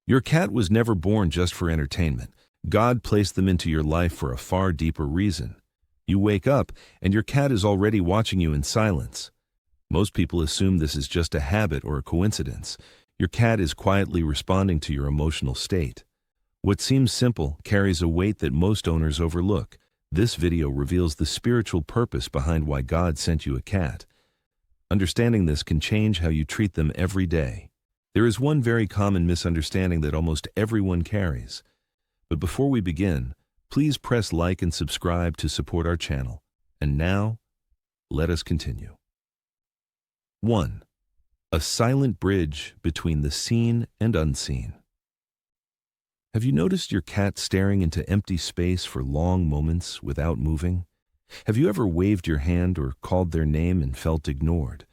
Your cat was never born just for entertainment. God placed them into your life for a far deeper reason. You wake up, and your cat is already watching you in silence. Most people assume this is just a habit or a coincidence. Your cat is quietly responding to your emotional state. What seems simple carries a weight that most owners overlook. This video reveals the spiritual purpose behind why God sent you a cat. Understanding this can change how you treat them every day. There is one very common misunderstanding that almost everyone carries. But before we begin, please press like and subscribe to support our channel. And now, let us continue. 1. A silent bridge between the seen and unseen. Have you noticed your cat staring into empty space for long moments without moving? Have you ever waved your hand or called their name and felt ignored?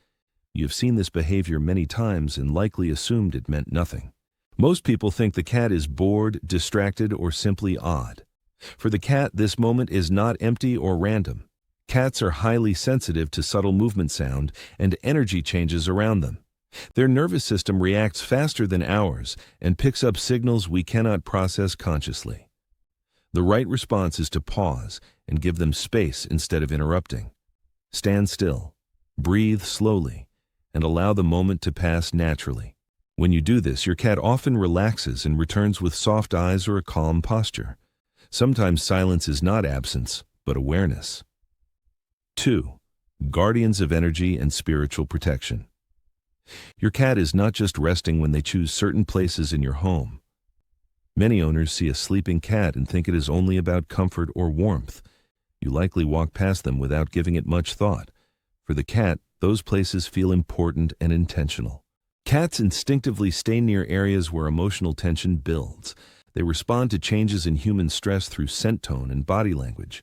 You have seen this behavior many times and likely assumed it meant nothing. Most people think the cat is bored, distracted, or simply odd. For the cat, this moment is not empty or random. Cats are highly sensitive to subtle movement, sound, and energy changes around them. Their nervous system reacts faster than ours and picks up signals we cannot process consciously. The right response is to pause and give them space instead of interrupting. Stand still, breathe slowly, and allow the moment to pass naturally. When you do this, your cat often relaxes and returns with soft eyes or a calm posture. Sometimes silence is not absence, but awareness. 2. Guardians of energy and spiritual protection. Your cat is not just resting when they choose certain places in your home. Many owners see a sleeping cat and think it is only about comfort or warmth. You likely walk past them without giving it much thought. For the cat, those places feel important and intentional. Cats instinctively stay near areas where emotional tension builds. They respond to changes in human stress through scent tone and body language.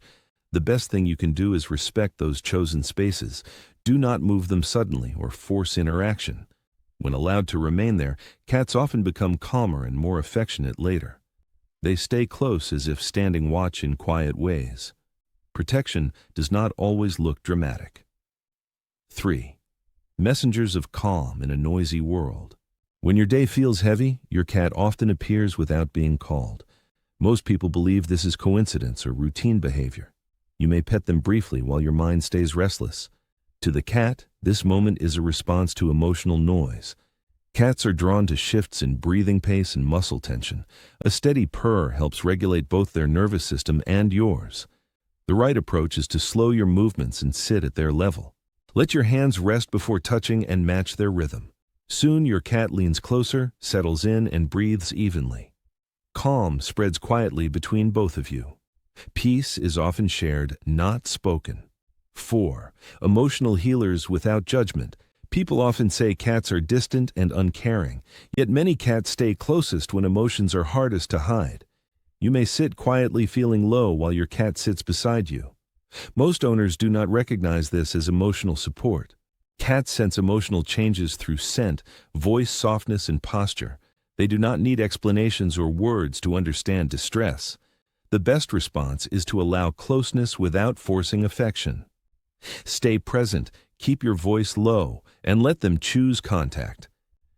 The best thing you can do is respect those chosen spaces. Do not move them suddenly or force interaction. When allowed to remain there, cats often become calmer and more affectionate later. They stay close as if standing watch in quiet ways. Protection does not always look dramatic. 3. Messengers of calm in a noisy world. When your day feels heavy, your cat often appears without being called. Most people believe this is coincidence or routine behavior. You may pet them briefly while your mind stays restless. To the cat, this moment is a response to emotional noise. Cats are drawn to shifts in breathing pace and muscle tension. A steady purr helps regulate both their nervous system and yours. The right approach is to slow your movements and sit at their level. Let your hands rest before touching and match their rhythm. Soon your cat leans closer, settles in, and breathes evenly. Calm spreads quietly between both of you. Peace is often shared, not spoken. 4. Emotional healers without judgment. People often say cats are distant and uncaring, yet many cats stay closest when emotions are hardest to hide. You may sit quietly feeling low while your cat sits beside you. Most owners do not recognize this as emotional support. Cats sense emotional changes through scent, voice softness, and posture. They do not need explanations or words to understand distress. The best response is to allow closeness without forcing affection. Stay present, keep your voice low, and let them choose contact.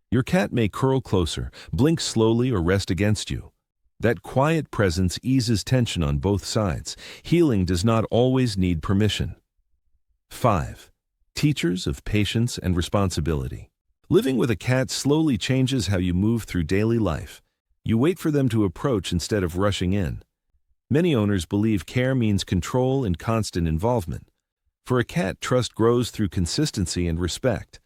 Your cat may curl closer, blink slowly, or rest against you. That quiet presence eases tension on both sides. Healing does not always need permission. 5. Teachers of patience and responsibility. Living with a cat slowly changes how you move through daily life. You wait for them to approach instead of rushing in. Many owners believe care means control and constant involvement. For a cat, trust grows through consistency and respect.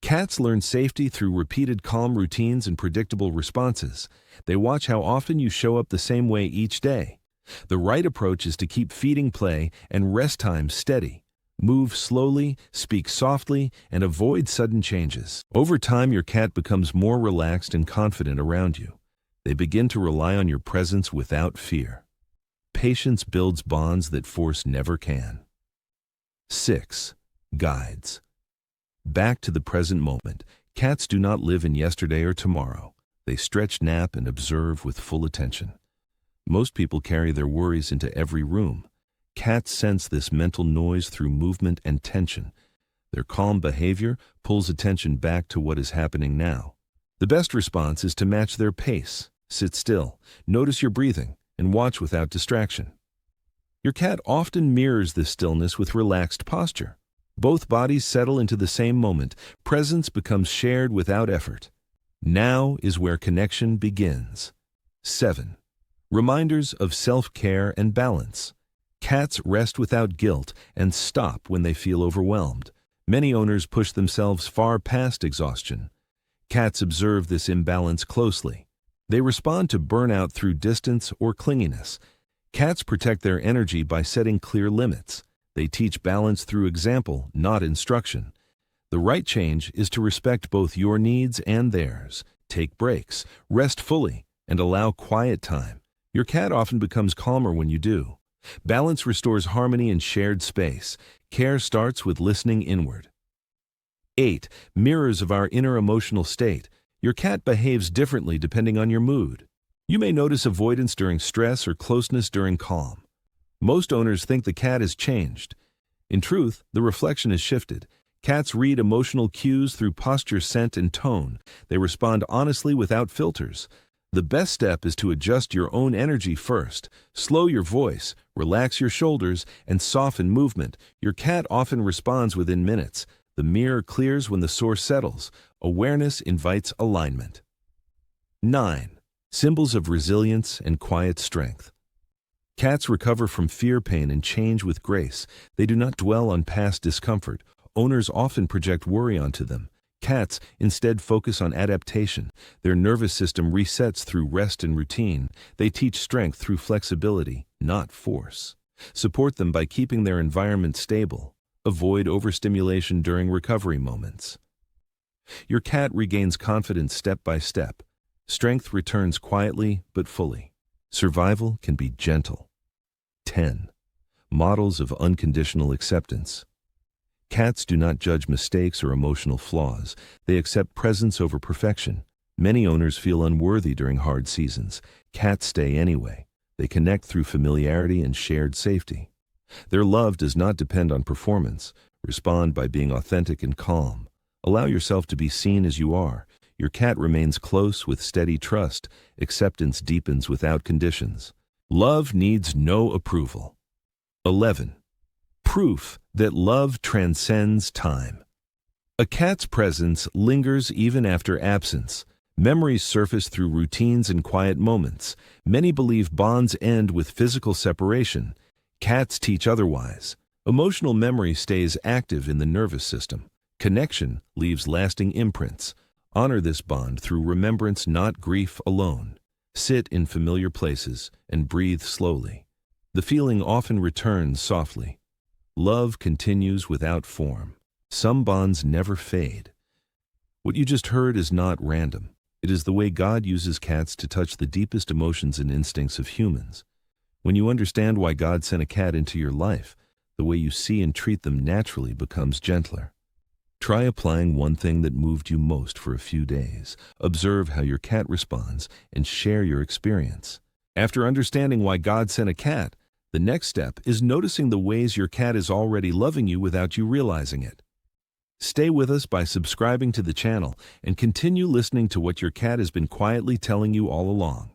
Cats learn safety through repeated calm routines and predictable responses. They watch how often you show up the same way each day. The right approach is to keep feeding, play, and rest times steady. Move slowly, speak softly, and avoid sudden changes. Over time, your cat becomes more relaxed and confident around you. They begin to rely on your presence without fear. Patience builds bonds that force never can. 6. Guides. Back to the present moment. Cats do not live in yesterday or tomorrow. They stretch, nap, and observe with full attention. Most people carry their worries into every room. Cats sense this mental noise through movement and tension. Their calm behavior pulls attention back to what is happening now. The best response is to match their pace. Sit still, notice your breathing, and watch without distraction. Your cat often mirrors this stillness with relaxed posture. Both bodies settle into the same moment. Presence becomes shared without effort. Now is where connection begins. 7. Reminders of self-care and balance. Cats rest without guilt and stop when they feel overwhelmed. Many owners push themselves far past exhaustion. Cats observe this imbalance closely. They respond to burnout through distance or clinginess. Cats protect their energy by setting clear limits. They teach balance through example, not instruction. The right change is to respect both your needs and theirs. Take breaks, rest fully, and allow quiet time. Your cat often becomes calmer when you do. Balance restores harmony in shared space. Care starts with listening inward. 8. Mirrors of our inner emotional state. Your cat behaves differently depending on your mood. You may notice avoidance during stress or closeness during calm. Most owners think the cat has changed. In truth, the reflection has shifted. Cats read emotional cues through posture, scent, and tone. They respond honestly without filters. The best step is to adjust your own energy first. Slow your voice, relax your shoulders, and soften movement. Your cat often responds within minutes. The mirror clears when the source settles. Awareness invites alignment. 9. Symbols of resilience and quiet strength. Cats recover from fear, pain, and change with grace. They do not dwell on past discomfort. Owners often project worry onto them. Cats instead focus on adaptation. Their nervous system resets through rest and routine. They teach strength through flexibility, not force. Support them by keeping their environment stable. Avoid overstimulation during recovery moments. Your cat regains confidence step by step. Strength returns quietly but fully. Survival can be gentle. 10. Models of unconditional acceptance. Cats do not judge mistakes or emotional flaws. They accept presence over perfection. Many owners feel unworthy during hard seasons. Cats stay anyway. They connect through familiarity and shared safety. Their love does not depend on performance. Respond by being authentic and calm. Allow yourself to be seen as you are. Your cat remains close with steady trust. Acceptance deepens without conditions. Love needs no approval. 11. Proof that love transcends time. A cat's presence lingers even after absence. Memories surface through routines and quiet moments. Many believe bonds end with physical separation. Cats teach otherwise. Emotional memory stays active in the nervous system. Connection leaves lasting imprints. Honor this bond through remembrance, not grief alone. Sit in familiar places and breathe slowly. The feeling often returns softly. Love continues without form. Some bonds never fade. What you just heard is not random. It is the way God uses cats to touch the deepest emotions and instincts of humans. When you understand why God sent a cat into your life, the way you see and treat them naturally becomes gentler. Try applying one thing that moved you most for a few days. Observe how your cat responds and share your experience. After understanding why God sent a cat, the next step is noticing the ways your cat is already loving you without you realizing it. Stay with us by subscribing to the channel and continue listening to what your cat has been quietly telling you all along.